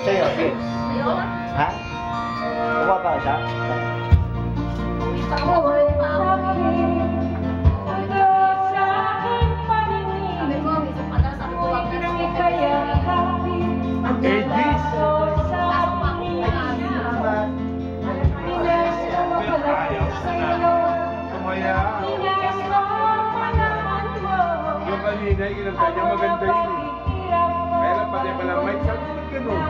Sa'yo, sige. Ha? Kuha pa siya? Yung kanina, ginagay niya maganda yun eh. Kaya lang pati pala mic, sabi ba't ganun?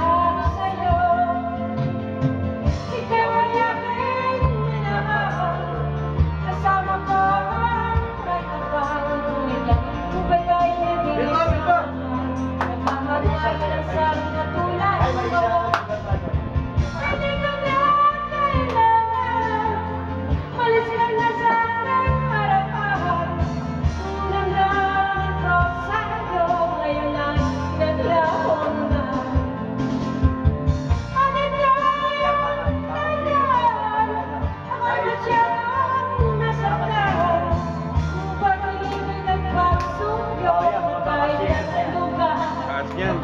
Yan.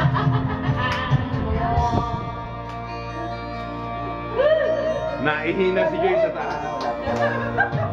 Naihina si Joy sa taas.